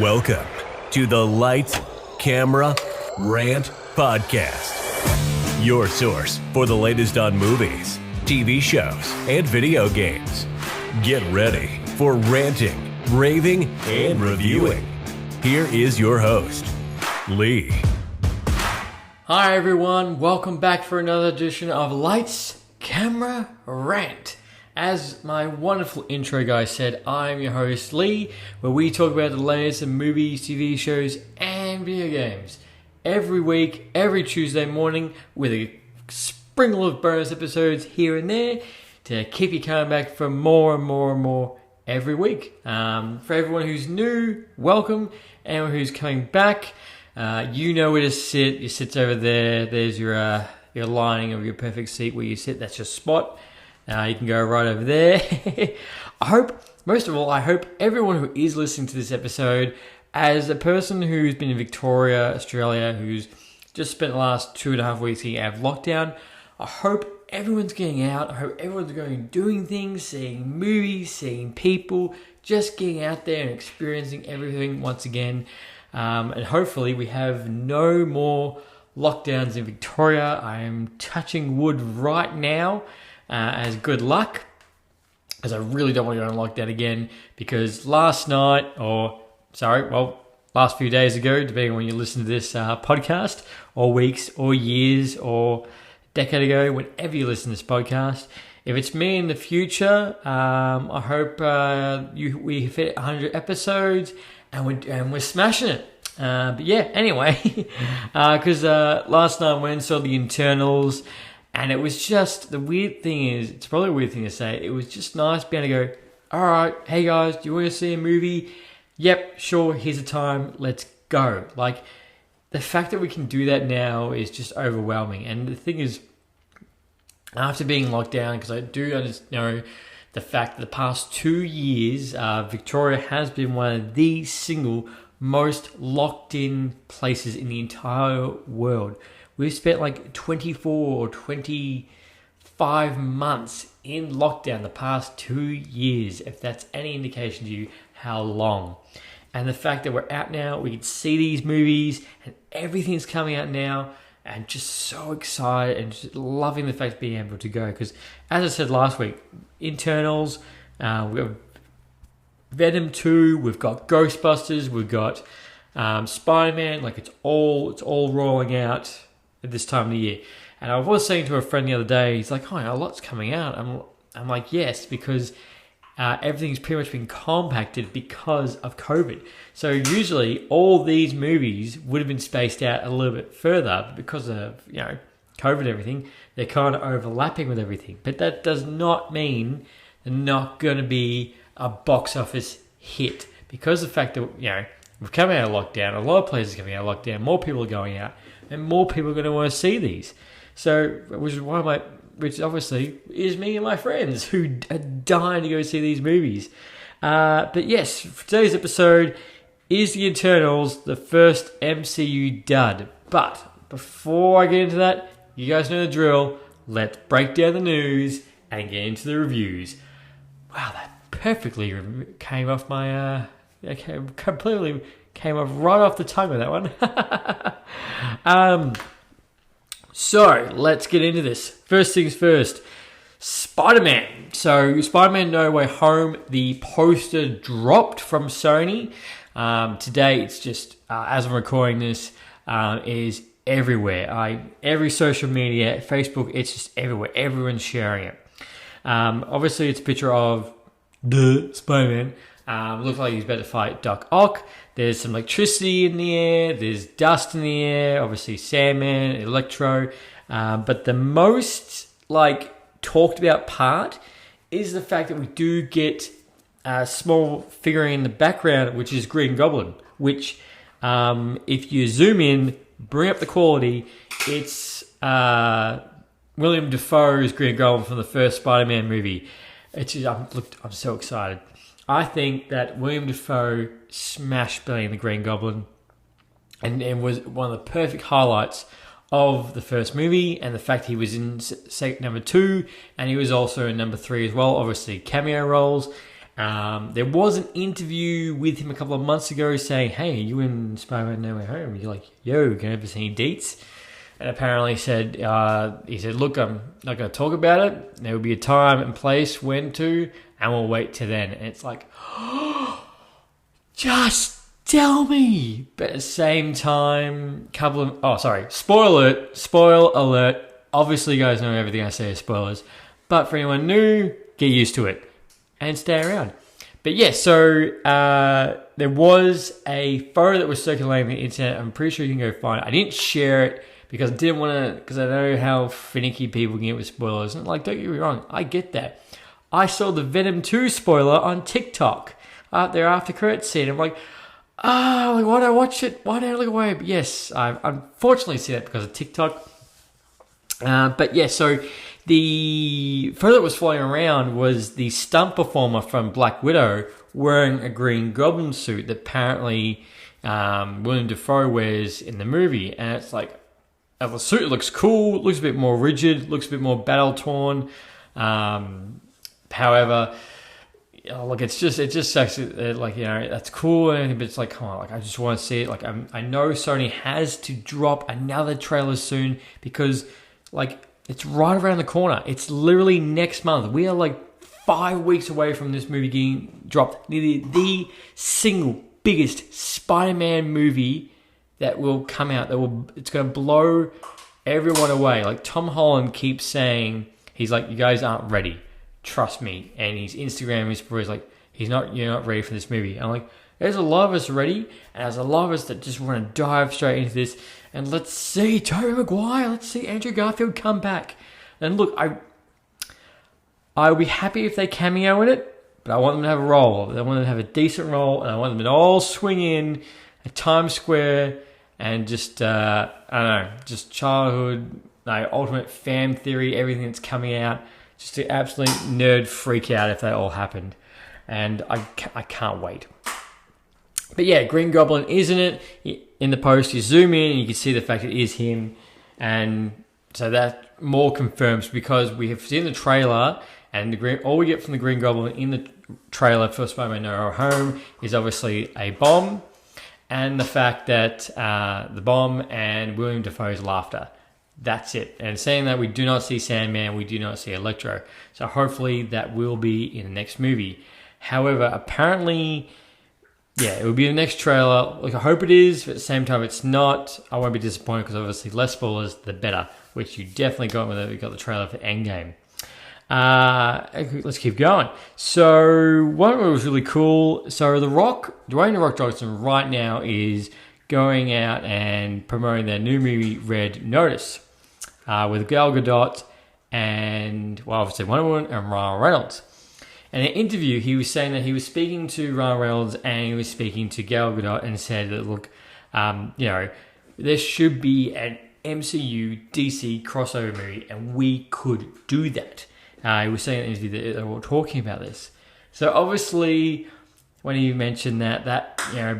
Welcome to the Lights, Camera, Rant Podcast. Your source for the latest on movies, TV shows, and video games. Get ready for ranting, raving, and reviewing. Here is your host, Lee. Hi everyone, welcome back for another edition of Lights, Camera, Rant. As my wonderful intro guy said, I'm your host Lee, where we talk about the latest in movies, TV shows, and video games. Every week, every Tuesday morning, with a sprinkle of bonus episodes here and there to keep you coming back for more and more and more every week. For everyone who's new, welcome. Anyone who's coming back, you know where to sit. Your sit's over there. There's your lining of your perfect seat where you sit. That's your spot. You can go right over there. I hope everyone who is listening to this episode, as a person who's been in Victoria, Australia, who's just spent the last 2.5 weeks getting out of lockdown, I hope everyone's getting out. I hope everyone's going and doing things, seeing movies, seeing people, just getting out there and experiencing everything once again. And hopefully we have no more lockdowns in Victoria. I am touching wood right now. As good luck, as I really don't want to go on lockdown again, because last few days ago, depending on when you listen to this podcast, or weeks, or years, or decade ago, whenever you listen to this podcast, if it's me in the future, I hope we hit 100 episodes, and we're smashing it. But yeah, anyway, because last night I went and saw the Internals. And it was just, the weird thing is, it's probably a weird thing to say, it was just nice being able to go, alright, hey guys, do you want to see a movie? Yep, sure, here's the time, let's go. Like, the fact that we can do that now is just overwhelming. And the thing is, after being locked down, because I do know the fact that the past 2 years, Victoria has been one of the single most locked in places in the entire world. We've spent like 24 or 25 months in lockdown the past 2 years, if that's any indication to you how long. And the fact that we're out now, we can see these movies and everything's coming out now, and just so excited and just loving the fact of being able to go. Because as I said last week, Internals, we've got Venom 2, we've got Ghostbusters, we've got Spider-Man, like it's all rolling out at this time of the year. And I was saying to a friend the other day, he's like, oh, a lot's coming out. I'm like, yes, because everything's pretty much been compacted because of COVID. So usually all these movies would have been spaced out a little bit further, but because of, COVID and everything, they're kind of overlapping with everything. But that does not mean they're not going to be a box office hit, because of the fact that, we've come out of lockdown, a lot of places are coming out of lockdown, more people are going out, and more people are going to want to see these. So, which obviously is me and my friends who are dying to go see these movies. But yes, for today's episode is the Internals, the first MCU dud. But before I get into that, you guys know the drill. Let's break down the news and get into the reviews. Wow, that perfectly came off my... completely came off right off the tongue with that one. So let's get into this. First things first, Spider-Man. So Spider-Man No Way Home, the poster dropped from Sony. Today it's just, as I'm recording this, is everywhere. Every social media, Facebook, it's just everywhere. Everyone's sharing it. Obviously it's a picture of the Spider-Man. Looks like he's about to fight Doc Ock. There's some electricity in the air. There's dust in the air. Obviously, Sandman, Electro. But the most talked about part is the fact that we do get a small figurine in the background, which is Green Goblin. Which, if you zoom in, bring up the quality, it's William Dafoe's Green Goblin from the first Spider-Man movie. I'm so excited. I think that William Dafoe smashed playing the Green Goblin and was one of the perfect highlights of the first movie, and the fact he was in number 2 and he was also in number 3 as well, obviously cameo roles. There was an interview with him a couple of months ago saying, hey, are you in Spider-Man No Way Home? You're like, yo, can I ever see any dates? And apparently he said, look, I'm not going to talk about it. There will be a time and place when to, and we'll wait till then. And it's like, just tell me. But at the same time, spoil alert. Obviously, you guys know everything I say is spoilers. But for anyone new, get used to it and stay around. But yeah, so there was a photo that was circulating on the internet. I'm pretty sure you can go find it. I didn't share it because I didn't want to, because I know how finicky people can get with spoilers. And like, don't get me wrong, I get that. I saw the Venom 2 spoiler on TikTok out there after credits scene. I'm like, why don't I watch it? Why don't I look away? But yes, I unfortunately see that because of TikTok. But yeah, so the photo that was flying around was the stunt performer from Black Widow wearing a Green Goblin suit that apparently William Dafoe wears in the movie. And it's like, the suit looks cool, looks a bit more rigid, looks a bit more battle-torn. However, look, it just sucks. Like, that's cool and everything, but it's like, come on, like, I just want to see it. Like, I know Sony has to drop another trailer soon because, like, it's right around the corner. It's literally next month. We are like 5 weeks away from this movie getting dropped. The single biggest Spider-Man movie that will come out. It's going to blow everyone away. Like, Tom Holland keeps saying, he's like, you guys aren't ready. Trust me. And his Instagram is like, you're not ready for this movie. And I'm like, there's a lot of us ready, and there's a lot of us that just want to dive straight into this. And let's see Tobey Maguire, let's see Andrew Garfield come back. And look, I would be happy if they cameo in it, but I want them to have a role. I want them to have a decent role, and I want them to all swing in at Times Square and just, I don't know, just childhood, ultimate fan theory, everything that's coming out. Just an absolute nerd freak out if they all happened. And I can't wait. But yeah, Green Goblin is in it. In the post, you zoom in and you can see the fact it is him. And so that more confirms, because we have seen the trailer, and all we get from the Green Goblin in the trailer for Spider-Man No Way Home is obviously a bomb, and the fact that the bomb and William Dafoe's laughter. That's it. And saying that, we do not see Sandman, we do not see Electro. So hopefully that will be in the next movie. However, apparently, yeah, it will be the next trailer. Like, I hope it is, but at the same time, it's not. I won't be disappointed because obviously less spoilers, the better, which you definitely got when we got the trailer for Endgame. Let's keep going. So one was really cool. So Dwayne The Rock Johnson right now is going out and promoting their new movie Red Notice with Gal Gadot and, well, obviously Wonder Woman and Ryan Reynolds. In an interview, he was saying that he was speaking to Ryan Reynolds and he was speaking to Gal Gadot and said that, look, there should be an MCU DC crossover movie and we could do that. He was saying in the interview that they were talking about this. So obviously, when he mentioned that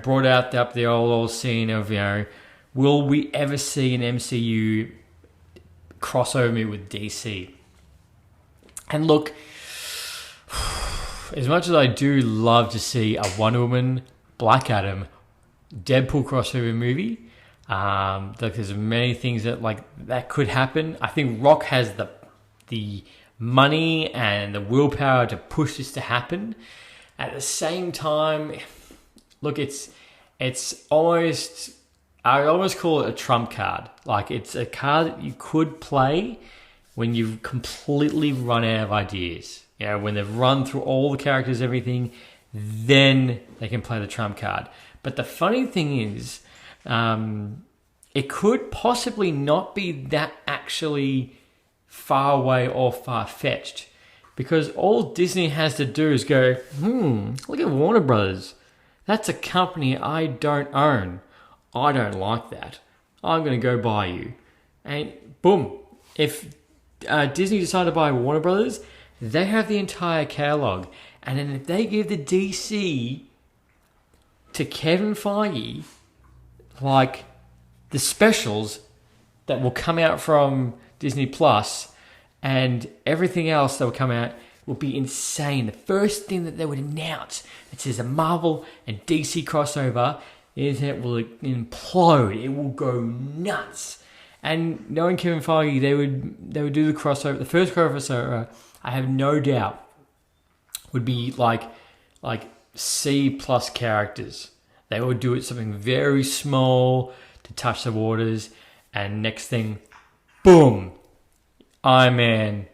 brought out the old scene of, will we ever see an MCU crossover movie with DC? And look, as much as I do love to see a Wonder Woman, Black Adam, Deadpool crossover movie, there's many things that could happen. I think Rock has the money and the willpower to push this to happen. At the same time, look, it's almost, I almost call it a trump card. Like, it's a card that you could play when you've completely run out of ideas. When they've run through all the characters, everything, then they can play the trump card. But the funny thing is, it could possibly not be that actually far away or far-fetched. Because all Disney has to do is go, look at Warner Brothers. That's a company I don't own. I don't like that. I'm going to go buy you. And boom. If Disney decide to buy Warner Brothers, they have the entire catalog. And then if they give the DC to Kevin Feige, like the specials that will come out from Disney Plus and everything else that will come out would be insane. The first thing that they would announce that says a Marvel and DC crossover, the internet will implode. It will go nuts. And knowing Kevin Feige, they would do the crossover. The first crossover, I have no doubt, would be like C plus characters. They would do it something very small to touch the waters, and next thing, boom, Iron Man,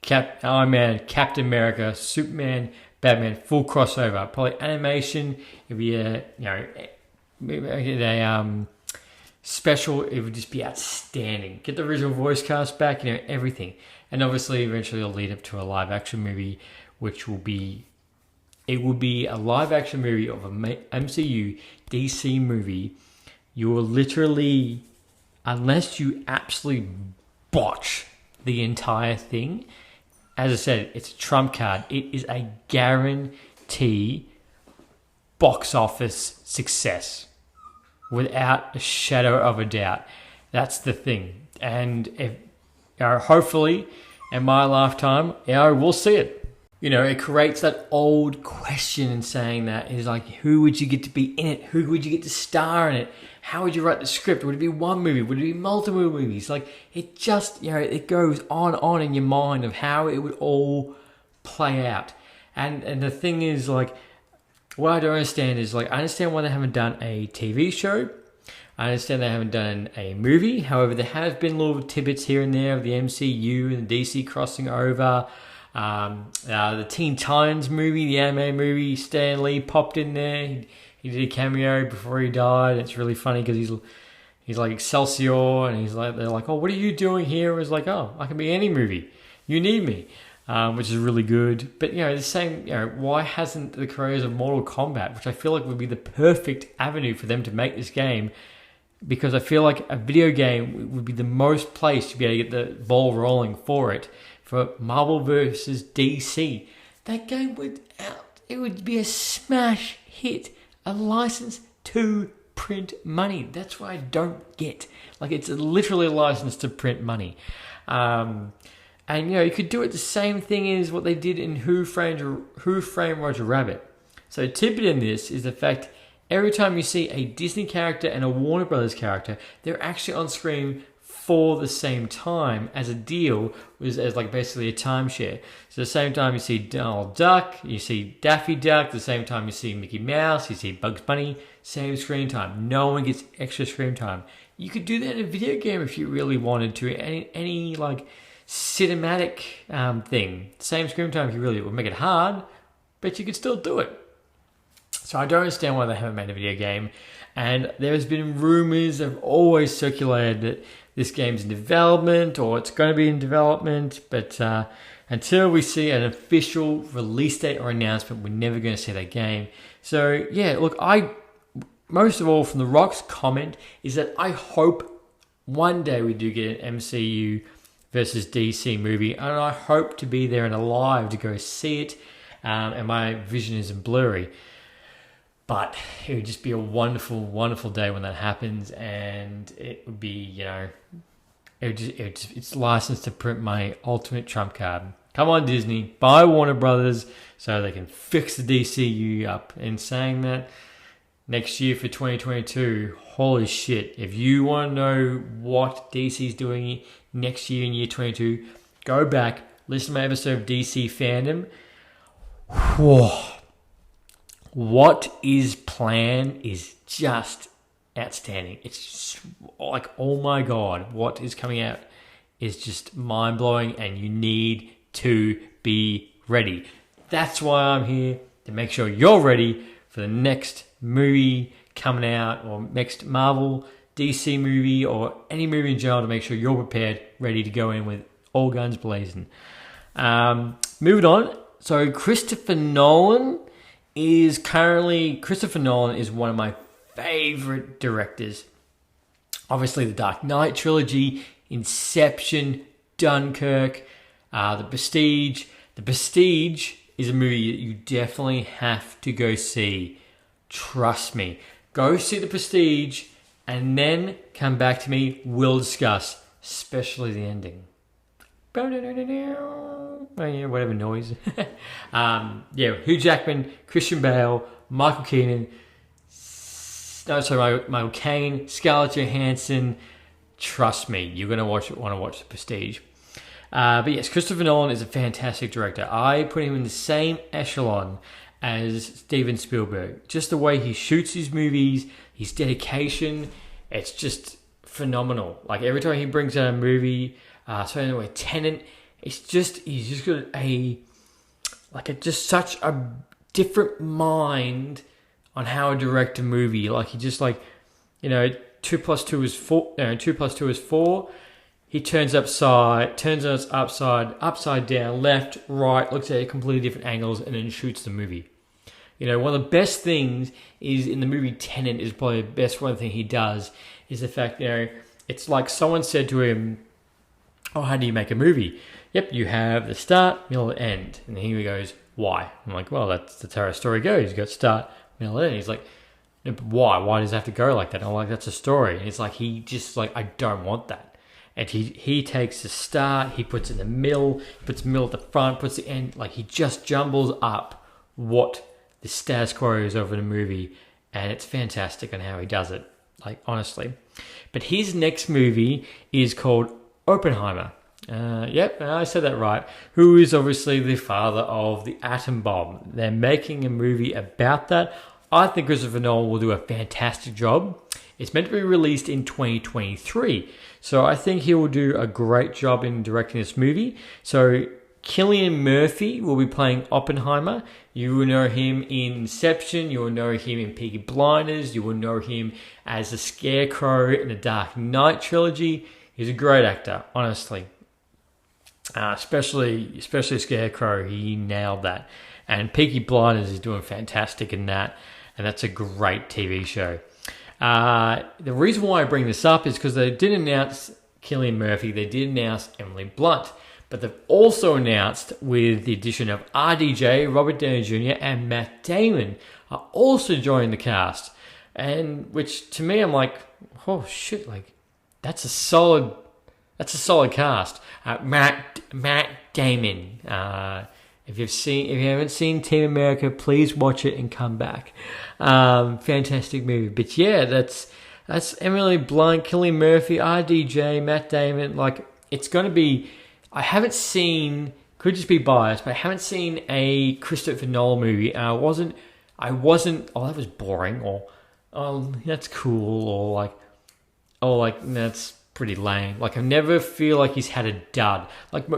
Captain America, Superman, Batman, full crossover. Probably animation. It'd be a special. It would just be outstanding. Get the original voice cast back. Everything, and obviously eventually it'll lead up to a live action movie, which will be. It will be a live action movie of a MCU DC movie. You will literally, unless you absolutely botch the entire thing, as I said, it's a trump card. It is a guarantee box office success without a shadow of a doubt. That's the thing. And if, hopefully, in my lifetime, we'll see it. It creates that old question in saying that is like, who would you get to be in it? Who would you get to star in it? How would you write the script? Would it be one movie? Would it be multiple movies? Like, it just, it goes on in your mind of how it would all play out. And the thing is, like, what I don't understand is, like, I understand why they haven't done a TV show. I understand they haven't done a movie. However, there have been little tidbits here and there of the MCU and the DC crossing over. The Teen Titans movie, the anime movie, Stan Lee popped in there. He did a cameo before he died. It's really funny because he's like Excelsior, and they're like, oh, what are you doing here? It's like, oh, I can be any movie. You need me, which is really good. But the same, why hasn't the creators of Mortal Kombat, which I feel like would be the perfect avenue for them to make this game, because I feel like a video game would be the most place to be able to get the ball rolling for it. For Marvel versus DC, that game would be a smash hit, a license to print money. That's what I don't get. Like, it's literally a license to print money. And you could do it the same thing as what they did in Who Framed Roger Rabbit. So tidbit in this is the fact every time you see a Disney character and a Warner Brothers character, they're actually on screen for the same time as a deal, as like basically a timeshare. So the same time you see Donald Duck, you see Daffy Duck, the same time you see Mickey Mouse, you see Bugs Bunny, same screen time. No one gets extra screen time. You could do that in a video game if you really wanted to. Any like cinematic thing, same screen time if you really would make it hard, but you could still do it. So I don't understand why they haven't made a video game. And there's been rumors have always circulated that this game's in development or it's going to be in development. But until we see an official release date or announcement, we're never going to see that game. So yeah, look, most of all from The Rock's comment is that I hope one day we do get an MCU versus DC movie. And I hope to be there and alive to go see it. And my vision isn't blurry. But it would just be a wonderful, wonderful day when that happens, and it would be, it's licensed to print my ultimate trump card. Come on, Disney, buy Warner Brothers so they can fix the DCU up. And saying that, next year for 2022, holy shit! If you want to know what DC's doing next year in year 22, go back, listen to my episode of DC Fandom. Whoa. What is planned is just outstanding. It's just like, oh my God, what is coming out is just mind-blowing, and you need to be ready. That's why I'm here, to make sure you're ready for the next movie coming out, or next Marvel, DC movie, or any movie in general, to make sure you're prepared, ready to go in with all guns blazing. Moving on. So Christopher Nolan is one of my favorite directors. Obviously, the Dark Knight trilogy, Inception, Dunkirk, The Prestige. The Prestige is a movie that you definitely have to go see. Trust me. Go see The Prestige and then come back to me. We'll discuss, especially the ending. whatever noise. Hugh Jackman, Christian Bale, Michael Keaton, Michael Caine, Scarlett Johansson. Trust me, you're going to want to watch The Prestige. But yes, Christopher Nolan is a fantastic director. I put him in the same echelon as Steven Spielberg. Just the way he shoots his movies, his dedication, it's just phenomenal. Like every time he brings out a movie, Tenet, he's just got just such a different mind on how to direct a movie. Like he just 2 + 2 is 4. 2 + 2 is 4. He turns us upside down, left, right, looks at it completely different angles, and then shoots the movie. One of the best things is in the movie Tenet is probably the best one thing he does is the fact, it's like someone said to him, "Oh, how do you make a movie?" "Yep, you have the start, middle, and end." And he goes, "Why?" I'm like, "Well, that's how a story goes. You got start, middle, and end." He's like, "No, but why? Why does it have to go like that?" I'm like, "That's a story." And it's like, he just I don't want that. And he takes the start, he puts it in the middle, puts the middle at the front, puts the end, he just jumbles up what the status quo is over the movie. And it's fantastic on how he does it, honestly. But his next movie is called Oppenheimer. Yep, I said that right. Who is obviously the father of the atom bomb. They're making a movie about that. I think Christopher Nolan will do a fantastic job. It's meant to be released in 2023. So I think he will do a great job in directing this movie. So Cillian Murphy will be playing Oppenheimer. You will know him in Inception. You will know him in Peaky Blinders. You will know him as the Scarecrow in the Dark Knight trilogy. He's a great actor, honestly. Especially Scarecrow, he nailed that. And Peaky Blinders is doing fantastic in that. And that's a great TV show. The reason why I bring this up is because they did announce Cillian Murphy, they did announce Emily Blunt, but they've also announced with the addition of RDJ, Robert Downey Jr. and Matt Damon are also joining the cast, and which to me I'm like, oh shit, that's a solid cast. Matt Damon. If you haven't seen Team America, please watch it and come back. Fantastic movie. But yeah, that's Emily Blunt, Cillian Murphy, RDJ, Matt Damon. It's going to be. I haven't seen. Could just be biased, but I haven't seen a Christopher Nolan movie. And I wasn't. Oh, that was boring. Or oh, that's cool. Or that's pretty lame. I never feel like he's had a dud.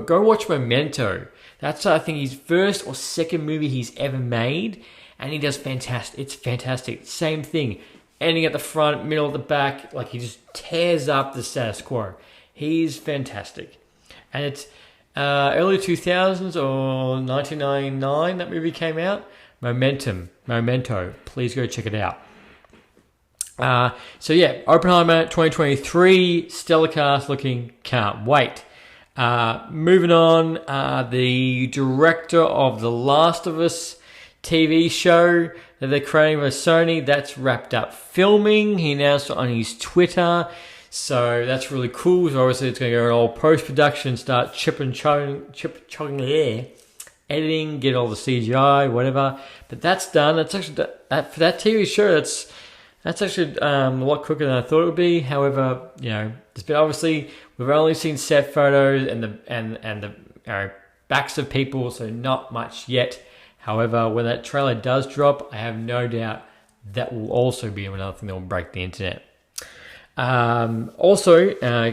Go watch Memento. That's, I think, his first or second movie he's ever made, and he does fantastic. It's fantastic. Same thing. Ending at the front, middle at the back, he just tears up the status quo. He's fantastic. And it's early 2000s or 1999 that movie came out. Memento. Please go check it out. Oppenheimer 2023, stellar cast looking, can't wait. Moving on, the director of The Last of Us TV show that they're creating with Sony, that's wrapped up filming. He announced it on his Twitter, so that's really cool. So obviously it's going to go in all post-production, start chugging there, editing, get all the CGI, whatever. But that's done. That's actually for that TV show. That's actually a lot quicker than I thought it would be. However, there's been obviously we've only seen set photos and the backs of people, so not much yet. However, when that trailer does drop, I have no doubt that will also be another thing that will break the internet.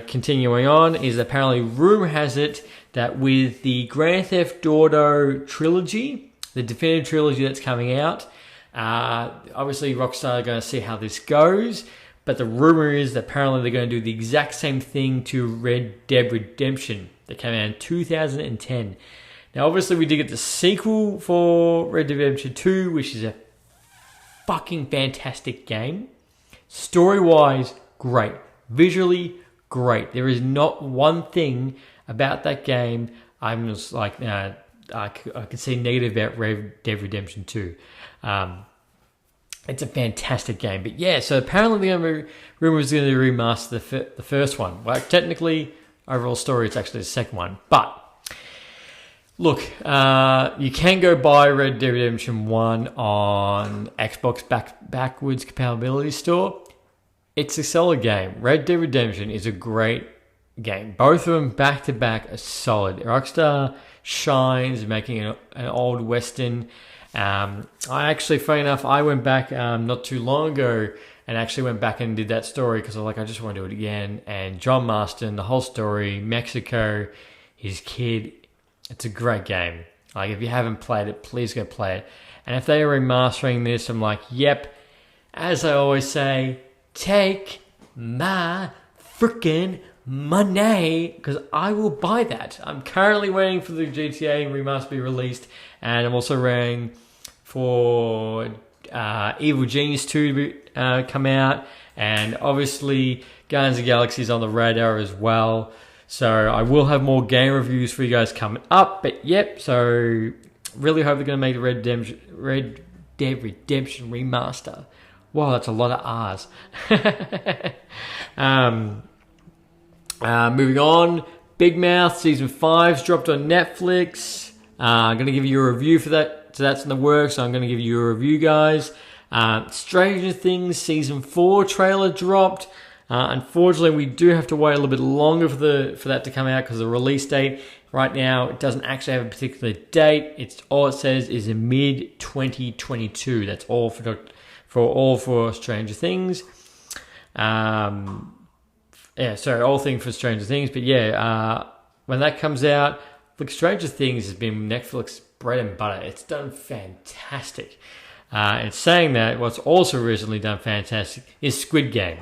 Continuing on is apparently rumor has it that with the Grand Theft Auto trilogy, the definitive trilogy that's coming out. Obviously, Rockstar are going to see how this goes, but the rumor is that apparently they're going to do the exact same thing to Red Dead Redemption that came out in 2010. Now, obviously, we did get the sequel for Red Dead Redemption 2, which is a fucking fantastic game. Story-wise, great. Visually, great. There is not one thing about that game I'm just I can see negative about Red Dead Redemption 2. It's a fantastic game. But yeah, so apparently the rumor is going to remaster the first one. Technically, overall story, it's actually the second one. But look, you can go buy Red Dead Redemption 1 on Xbox backwards compatibility store. It's a solid game. Red Dead Redemption is a great game. Both of them back to back are solid. Rockstar shines making an old western. I actually, funny enough, I went back not too long ago and actually went back and did that story because I just want to do it again. And John Marston, the whole story, Mexico, his kid, it's a great game. Like, if you haven't played it, please go play it. And if they are remastering this, I'm like, yep, as I always say, take my freaking money, because I will buy that. I'm currently waiting for the GTA remaster to be released, and I'm also waiting for Evil Genius 2 to come out, and obviously Guardians of the Galaxy is on the radar as well. So I will have more game reviews for you guys coming up, but yep, so really hope they're going to make the Red Dead Redemption remaster. Wow, that's a lot of R's. Moving on, Big Mouth Season 5's dropped on Netflix. I'm going to give you a review for that. So that's in the works. So I'm going to give you a review, guys. Stranger Things Season 4 trailer dropped. Unfortunately, we do have to wait a little bit longer for that to come out because the release date right now, it doesn't actually have a particular date. All it says is in mid-2022. That's all for Stranger Things. All things for Stranger Things. But when that comes out, look, Stranger Things has been Netflix bread and butter. It's done fantastic. And saying that, what's also recently done fantastic is Squid Game.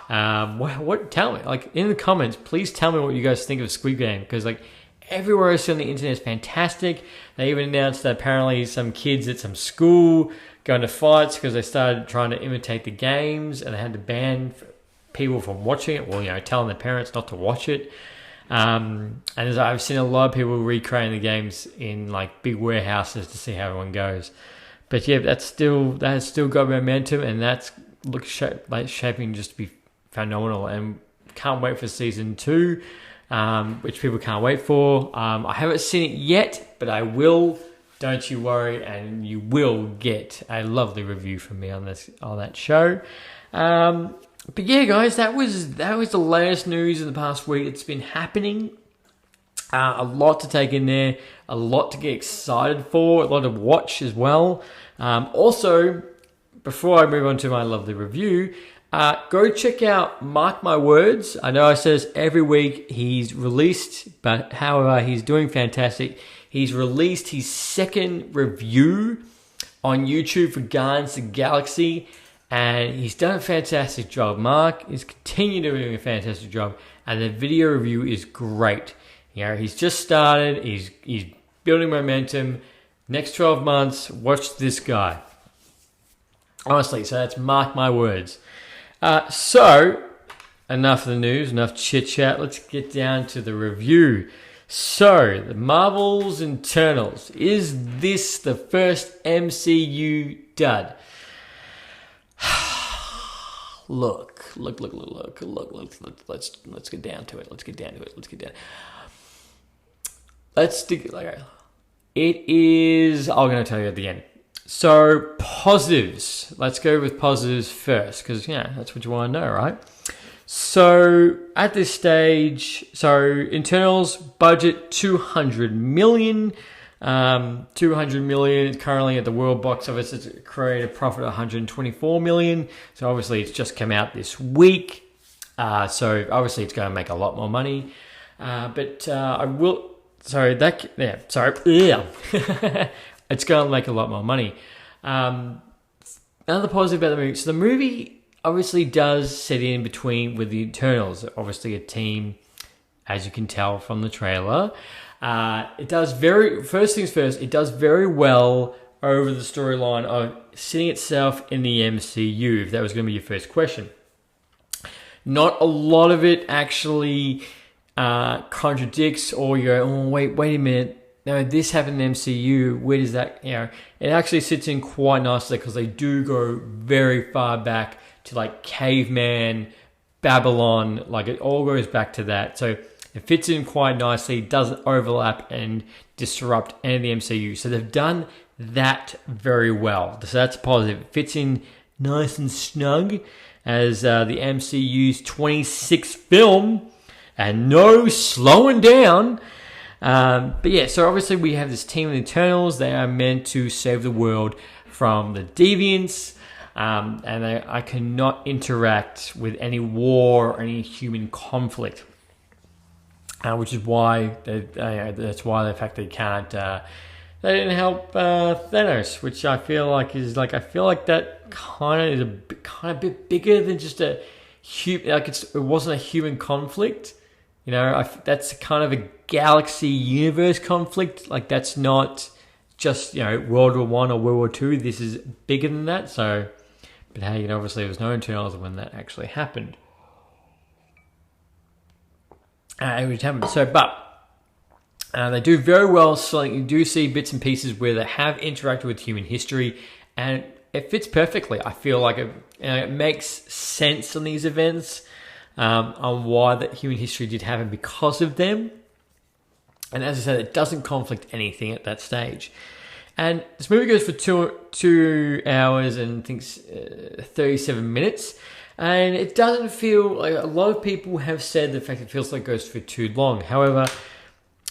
Tell me, like, in the comments, please tell me what you guys think of Squid Game, because like everywhere I see on the internet is fantastic. They even announced that apparently some kids at some school going to fights because they started trying to imitate the games, and they had to ban people from watching it. Well, telling their parents not to watch it. And as I've seen a lot of people recreating the games in like big warehouses to see how everyone goes. But yeah, that has still got momentum, and that's shaping just to be phenomenal. And can't wait for season 2, which people can't wait for. I haven't seen it yet, but I will. Don't you worry, and you will get a lovely review from me on that show. But yeah, guys, that was the latest news in the past week. It's been happening. A lot to take in there, a lot to get excited for, a lot to watch as well. Also, before I move on to my lovely review, go check out Mark My Words. I know I say this every week. He's released, but however, he's doing fantastic. He's released his second review on YouTube for Guardians of the Galaxy, and he's done a fantastic job. Mark is continuing doing a fantastic job, and the video review is great. He's just started. He's building momentum. Next 12 months, watch this guy. Honestly, so that's Mark My Words. So, enough of the news, enough chit-chat. Let's get down to the review. So, the Marvel's Internals. Is this the first MCU dud? Look. Let's get down to it. It is. I'm going to tell you at the end. So, positives. Let's go with positives first, because that's what you want to know, right? So, at this stage, Internals budget $200 million. $200 million currently at the world box office. It's created a profit of $124 million. So obviously it's just come out this week. So obviously it's going to make a lot more money. It's going to make a lot more money. Another positive about the movie. So the movie obviously does sit in between with the Internals. Obviously a team, as you can tell from the trailer. It does first things first, it does very well over the storyline of sitting itself in the MCU, if that was going to be your first question. Not a lot of it actually contradicts, or you go, oh, wait a minute, no, this happened in the MCU, where does that, it actually sits in quite nicely, because they do go very far back to like caveman, Babylon, like it all goes back to that. So It fits in quite nicely, doesn't overlap and disrupt any of the MCU. So they've done that very well. So that's positive. It fits in nice and snug as the MCU's 26th film, and no slowing down. But yeah, so obviously we have this team of Eternals. They are meant to save the world from the Deviants, and I cannot interact with any war or any human conflict, which is why that's why the fact they can't. They didn't help Thanos, which I feel like that kind of is a bit bigger than just a it wasn't a human conflict. That's kind of a galaxy universe conflict. Like, that's not just World War One or World War Two. This is bigger than that. So, but hey, obviously there was no Eternals when that actually happened. It happened. So, but. They do very well, so you do see bits and pieces where they have interacted with human history, and it fits perfectly. I feel like it makes sense on these events, on why that human history did happen because of them. And as I said, it doesn't conflict anything at that stage. And this movie goes for 2 hours and 37 minutes. And it doesn't feel like, a lot of people have said the fact it feels like it goes for too long. However,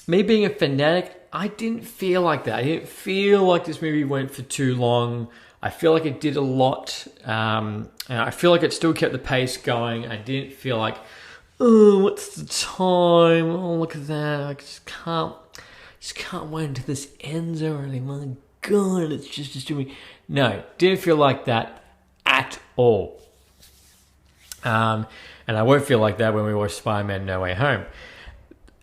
me being a fanatic, I didn't feel like that. I didn't feel like this movie went for too long. I feel like it did a lot. And I feel like it still kept the pace going. I didn't feel like, oh, what's the time? Oh, look at that. I just can't wait until this ends already. My God, it's just doing. No, didn't feel like that at all. And I won't feel like that when we watch Spider-Man No Way Home.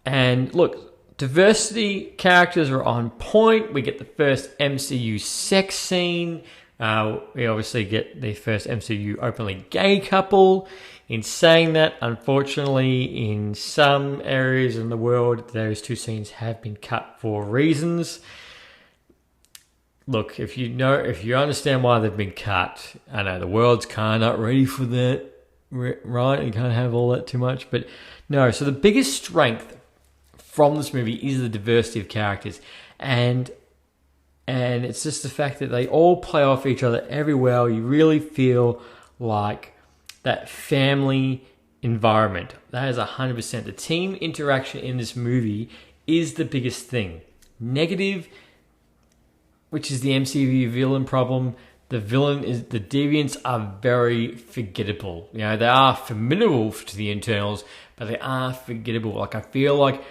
And look, diversity characters are on point. We get the first MCU sex scene. We obviously get the first MCU openly gay couple. In saying that, unfortunately, in some areas in the world, those two scenes have been cut for reasons. Look, if you understand why they've been cut, I know the world's kind of not ready for that, right? You can't have all that too much, but no. So the biggest strength from this movie is the diversity of characters, and it's just the fact that they all play off each other everywhere. You really feel like that family environment. That is 100%. The team interaction in this movie is the biggest thing. Negative, which is the MCU villain problem. The Deviants are very forgettable. They are formidable to the Internals, but they are forgettable. Like, I feel like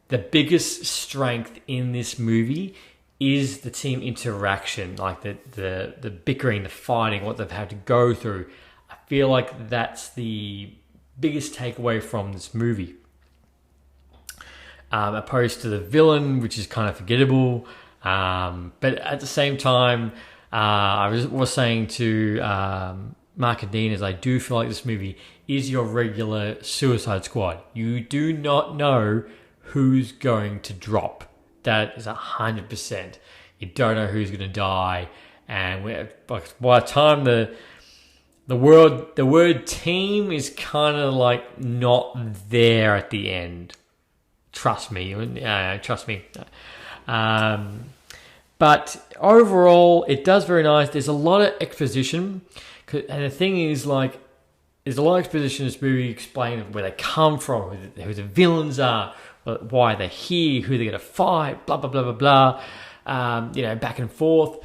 the biggest strength in this movie is the team interaction, like the bickering, the fighting, what they've had to go through. I feel like that's the biggest takeaway from this movie. Opposed to the villain, which is kind of forgettable. But at the same time, I was saying to Mark and Dean, as I do feel like this movie is your regular Suicide Squad. You do not know who's going to drop. That is 100%. You don't know who's going to die, and by the time the word team is kind of like not there at the end. Trust me. Trust me. But overall, it does very nice. There's a lot of exposition, and the thing is, like, there's a lot of exposition in this movie explaining where they come from, who the villains are, why they're here, who they're going to fight, blah, blah, blah, blah, blah, back and forth.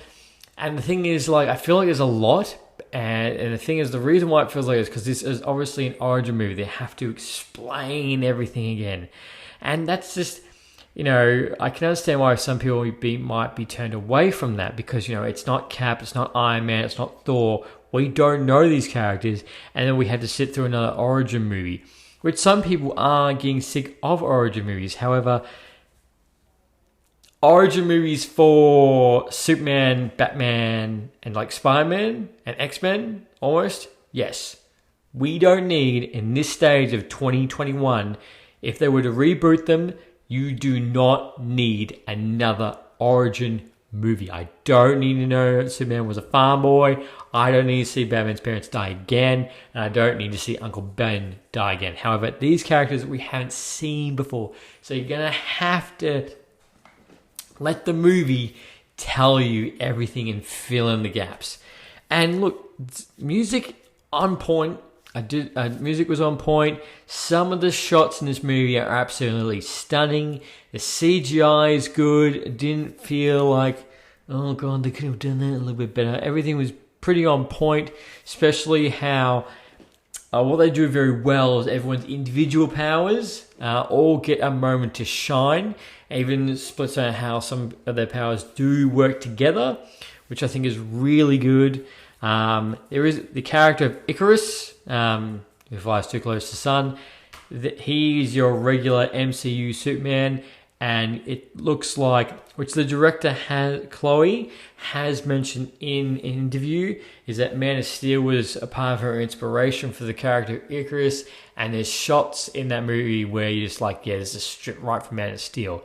And the thing is, like, I feel like there's a lot, and the thing is, the reason why it feels like it is because this is obviously an origin movie. They have to explain everything again. And that's just, I can understand why some people might be turned away from that because, it's not Cap, it's not Iron Man, it's not Thor. We don't know these characters, and then we had to sit through another origin movie, which some people are getting sick of origin movies. However, origin movies for Superman, Batman, and like Spider-Man and X-Men, almost, yes. We don't need, in this stage of 2021, if they were to reboot them, you do not need another origin movie. I don't need to know Superman was a farm boy. I don't need to see Batman's parents die again. And I don't need to see Uncle Ben die again. However, these characters we haven't seen before. So you're going to have to let the movie tell you everything and fill in the gaps. And look, music on point. Music was on point. Some of the shots in this movie are absolutely stunning. The CGI is good. It didn't feel like, oh god, they could have done that a little bit better. Everything was pretty on point, especially how what they do very well is everyone's individual powers all get a moment to shine. Even splits on how some of their powers do work together, which I think is really good. There is the character of Icarus, who flies too close to the sun. He's your regular MCU Superman, and it looks like, which the director Chloe has mentioned in an interview, is that Man of Steel was a part of her inspiration for the character of Icarus, and there's shots in that movie where you're just like, yeah, this is stripped right from Man of Steel.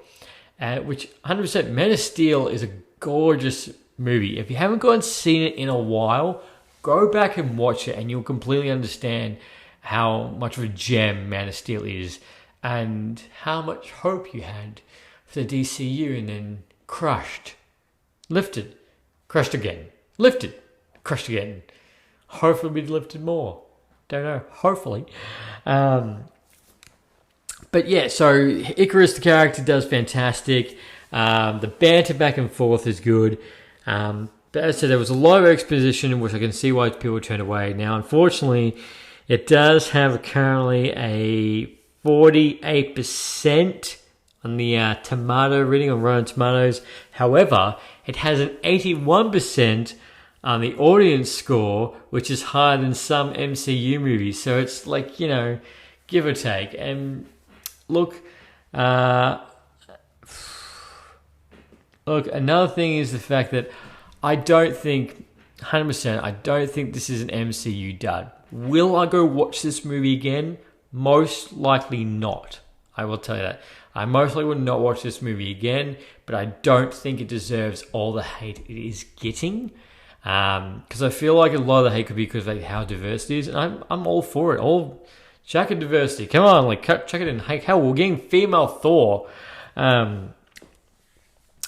Which 100% Man of Steel is a gorgeous movie. If you haven't gone and seen it in a while, go back and watch it and you'll completely understand how much of a gem Man of Steel is and how much hope you had for the DCU and then crushed, lifted, crushed again, lifted, crushed again. Hopefully be lifted more. Don't know. Hopefully. But yeah, so Icarus, the character, does fantastic. The banter back and forth is good. But as I said, there was a lot of exposition, which I can see why people turned away. Now, unfortunately, it does have currently a 48% on the tomato rating on Rotten Tomatoes. However, it has an 81% on the audience score, which is higher than some MCU movies. So it's like, you know, give or take. And look, another thing is the fact that I don't think, 100%, I don't think this is an MCU dud. Will I go watch this movie again? Most likely not. I will tell you that. I most likely would not watch this movie again, but I don't think it deserves all the hate it is getting. Because I feel like a lot of the hate could be because of how diverse it is, and I'm all for it. Chuck in diversity. Come on, like chuck it in. Hell, we're getting female Thor. And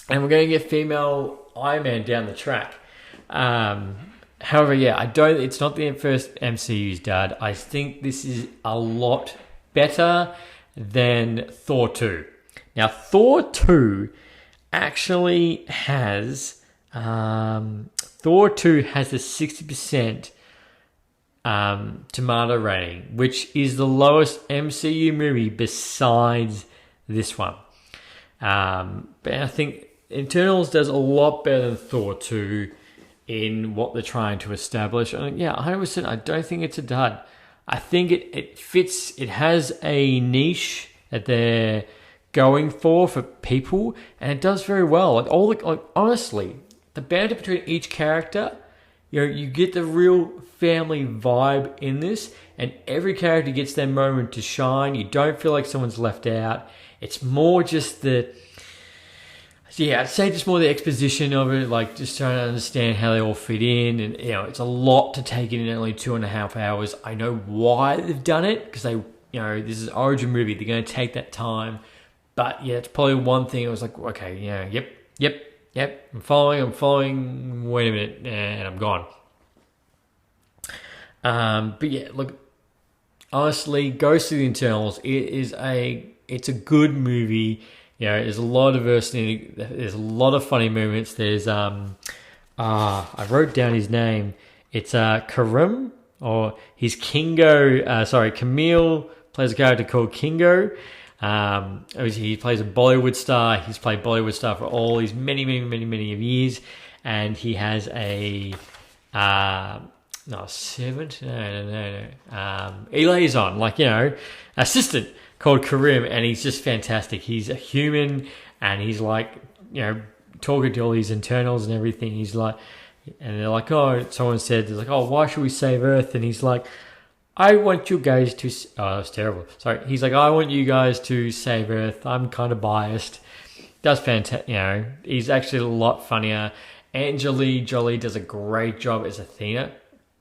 we're going to get female Iron Man down the track. However, yeah, it's not the first MCU's dud. I think this is a lot better than Thor 2. Now, Thor 2 actually has Thor 2 has a 60% tomato rating, which is the lowest MCU movie besides this one. But I think Eternals does a lot better than Thor 2 in what they're trying to establish. And yeah, 100%, I don't think it's a dud. I think it fits, it has a niche that they're going for people, and it does very well. Like honestly, the banter between each character, you know, you get the real family vibe in this, and every character gets their moment to shine. You don't feel like someone's left out. It's more just I'd say just more the exposition of it, like just trying to understand how they all fit in, and you know, it's a lot to take in only 2.5 hours. I know why they've done it, because they, you know, this is an origin movie. They're going to take that time, but yeah, it's probably one thing. I was like, okay, yeah, yep, I'm following. Wait a minute, and I'm gone. But yeah, look, honestly, go see the Internals. It's a good movie. You know, there's a lot of diversity. There's a lot of funny moments. There's I wrote down his name. It's Karim, or he's Kingo. Camille plays a character called Kingo. He plays a Bollywood star. He's played Bollywood star for all these many years, and he has a servant. No. Liaison, like, you know, assistant called Karim, and he's just fantastic. He's a human, and he's like, you know, talking to all these internals and everything. He's like, and they're like, oh, someone said, they're like, oh, why should we save Earth? And he's like, I want you guys to, oh, that's terrible. Sorry. He's like, I want you guys to save Earth. I'm kind of biased. does fantastic. He's actually a lot funnier. Angelina Jolie does a great job as Athena.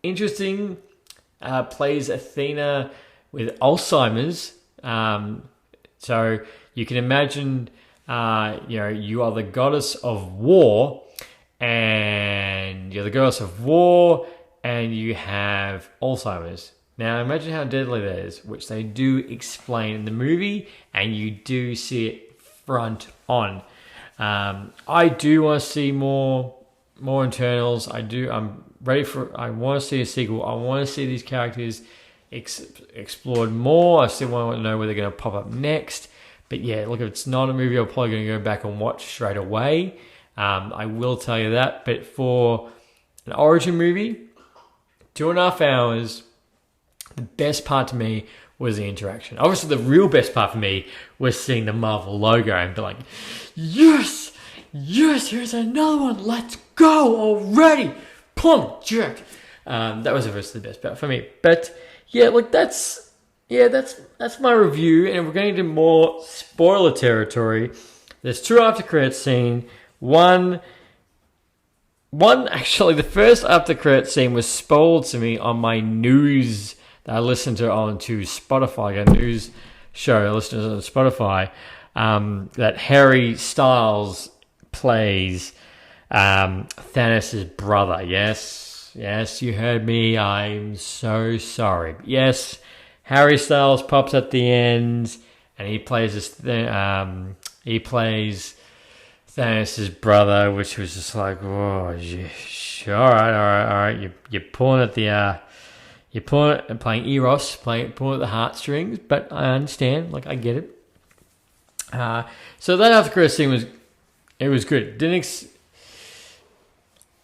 Interesting, plays Athena with Alzheimer's. So you can imagine, you are the goddess of war, and you're the goddess of war, and you have Alzheimer's. Now imagine how deadly that is, which they do explain in the movie, and you do see it front on. I do want to see more internals. I'm ready for. I want to see a sequel. I want to see these characters explored more. I still want to know where they're going to pop up next. But yeah, look, if it's not a movie I'm probably going to go back and watch straight away. I will tell you that. But for an origin movie, 2.5 hours, the best part to me was the interaction. Obviously, the real best part for me was seeing the Marvel logo and be like, yes, here's another one. Let's go already. Plum jerk. That was obviously the best part for me. But yeah, look, that's my review, and we're getting into more spoiler territory. There's 2 after credits scene. One actually, the first after credits scene was spoiled to me on my news that I listened to onto Spotify, a news show I listened to on Spotify, that Harry Styles plays Thanos' brother. Yes, you heard me. I'm so sorry. Yes, Harry Styles pops at the end, and he plays he plays Thanos' brother, which was just like, oh, all right. You're pulling at the you're pulling and playing Eros, pulling at the heartstrings, but I understand. Like, I get it. So that after credits scene was good.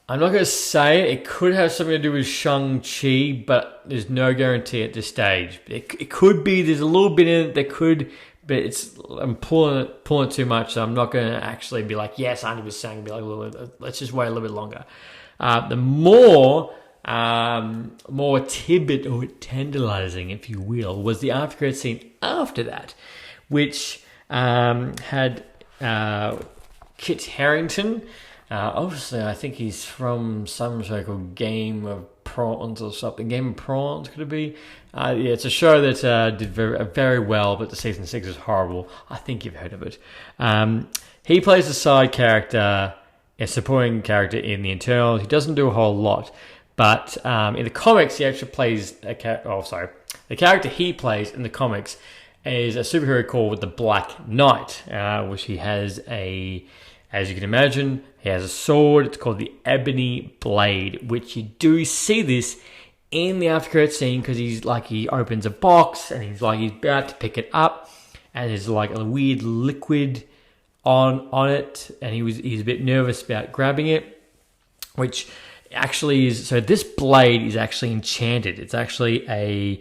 I'm not going to say it could have something to do with Shang-Chi, but there's no guarantee at this stage. It could be. There's a little bit in it that could, but I'm pulling it too much, so I'm not going to actually be like, yes, 100%. Be like, let's just wait a little bit longer. The more tidbit or tantalizing, if you will, was the after credit scene after that, which had Kit Harington. Obviously, I think he's from some show called Game of Prawns or something. Game of Prawns, could it be? Yeah, it's a show that did very, very well, but the season 6 is horrible. I think you've heard of it. He plays a side character, a supporting character in The Internal. He doesn't do a whole lot, but in the comics, he actually plays the character he plays in the comics is a superhero called the Black Knight, which he has as you can imagine, he has a sword. It's called the Ebony Blade, which you do see this in the after credits scene because he opens a box and he's about to pick it up, and there's like a weird liquid on it, and he's a bit nervous about grabbing it, which actually is, so this blade is actually enchanted. It's actually a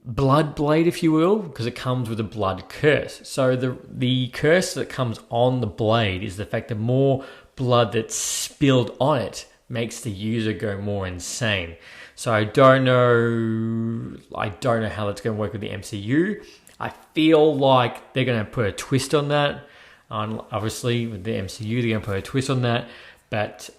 blood blade, if you will, because it comes with a blood curse. So the curse that comes on the blade is the fact that more blood that's spilled on it makes the user go more insane. So I don't know how that's going to work with the MCU. I feel like they're going to put a twist on that. Obviously, with the MCU, they're going to put a twist on that,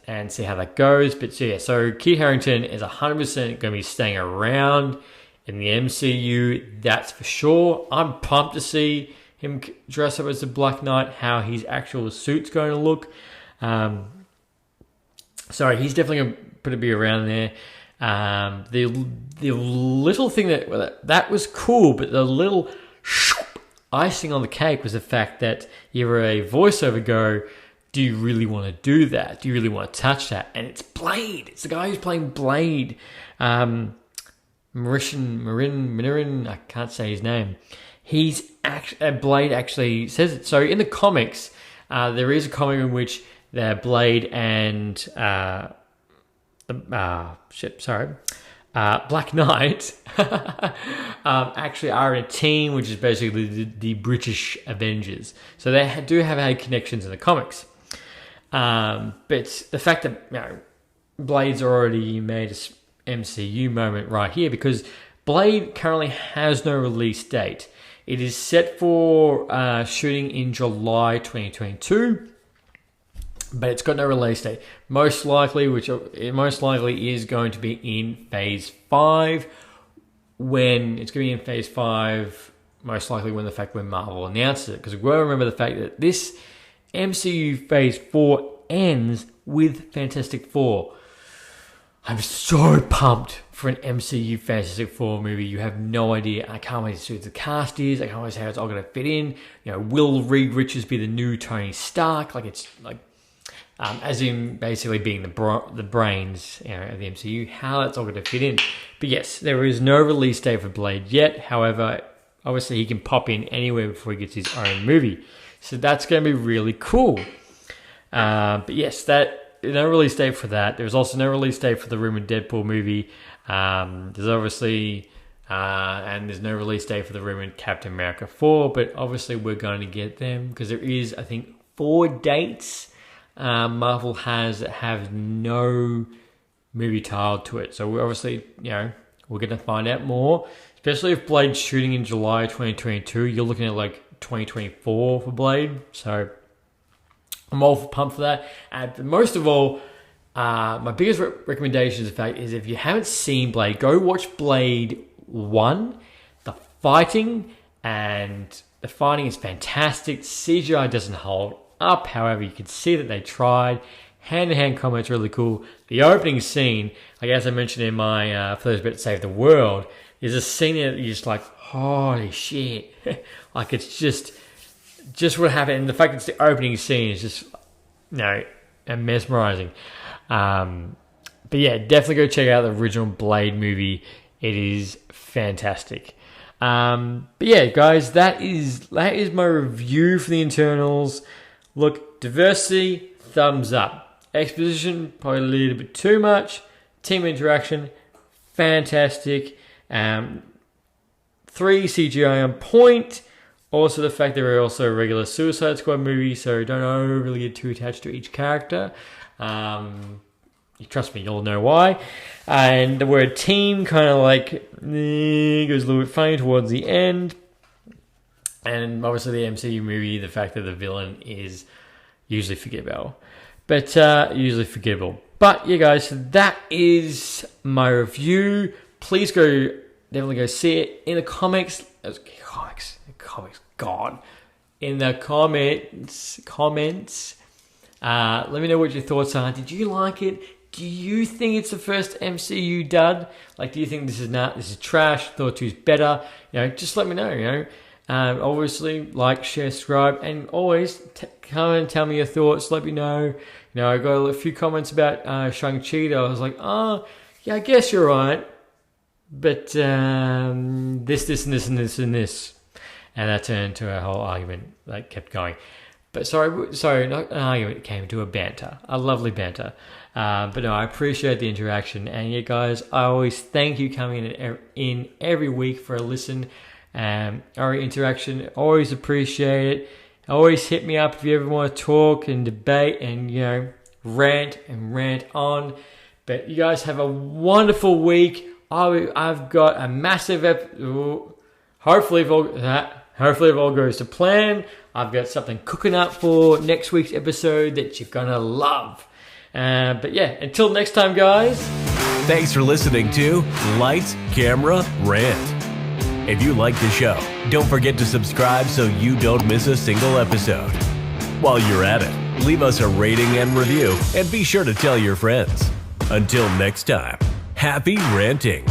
and see how that goes. But so Kit Harington is 100% going to be staying around in the MCU, that's for sure. I'm pumped to see him dress up as the Black Knight, how his actual suit's going to look. So he's definitely going to be around there. The little thing that was cool, but the little icing on the cake was the fact that you have a voiceover go, do you really want to do that? Do you really want to touch that? And it's Blade. It's the guy who's playing Blade. Marin, I can't say his name. Blade actually says it. So in the comics, there is a comic in which Blade and Black Knight actually are in a team, which is basically the British Avengers. So they do have had connections in the comics. But the fact that Blade's already made a MCU moment right here, because Blade currently has no release date. It is set for shooting in July 2022, but it's got no release date. Most likely is going to be in Phase 5. When it's going to be in Phase 5, most likely when Marvel announces it. Because we've got to remember the fact that this MCU Phase 4 ends with Fantastic Four. I'm so pumped for an MCU Fantastic Four movie. You have no idea. I can't wait to see who the cast is. I can't wait to see how it's all going to fit in. Will Reed Richards be the new Tony Stark? As in basically being the brains of the MCU. How that's all going to fit in. But yes, there is no release date for Blade yet. However, obviously he can pop in anywhere before he gets his own movie. So that's going to be really cool. But yes, no release date for that. There's also no release date for the rumored Deadpool movie. There's obviously, and there's no release date for the rumored Captain America 4, but obviously we're going to get them because there is, I think, 4 dates Marvel has that have no movie tied to it. So we're obviously, we're going to find out more, especially if Blade's shooting in July 2022. You're looking at like 2024 for Blade. So I'm all pumped for that. And most of all, my biggest recommendation, in fact, is if you haven't seen Blade, go watch Blade 1. The fighting is fantastic. CGI doesn't hold up. However, you can see that they tried. Hand-to-hand combat's really cool. The opening scene, as I mentioned in my For Those About to Save the World, is a scene that you're just like, holy shit. It's just what happened. And the fact that it's the opening scene is just, mesmerizing. But yeah, definitely go check out the original Blade movie. It is fantastic. But yeah, guys, that is my review for the Internals. Look, diversity, thumbs up. Exposition, probably a little bit too much. Team interaction, fantastic. 3 CGI on point. Also, the fact that we're also a regular Suicide Squad movie, so don't overly get too attached to each character. You trust me, you'll know why. And the word team kind of goes a little bit funny towards the end. And obviously the MCU movie, the fact that the villain is usually forgettable. But yeah, guys, so that is my review. Please definitely go see it in the comics. God. In the comments. Let me know what your thoughts are. Did you like it? Do you think it's the first MCU dud? Do you think this is trash? Thought 2 is better? Just let me know, obviously, share, subscribe, and always come and tell me your thoughts. Let me know. I got a few comments about Shang-Chi. I was like, yeah, I guess you're right. But this, and this, and this, and this. And that turned into a whole argument that kept going. But sorry, not an argument. It came to a banter, a lovely banter. But no, I appreciate the interaction. And yeah, guys, I always thank you coming in every week for a listen. Our interaction, always appreciate it. Always hit me up if you ever want to talk and debate and rant on. But you guys have a wonderful week. I've got a massive hopefully if all goes to plan, I've got something cooking up for next week's episode that you're gonna love. But yeah, until next time, guys. Thanks for listening to Lights, Camera, Rant. If you like the show, don't forget to subscribe so you don't miss a single episode. While you're at it, leave us a rating and review, and be sure to tell your friends. Until next time, happy ranting.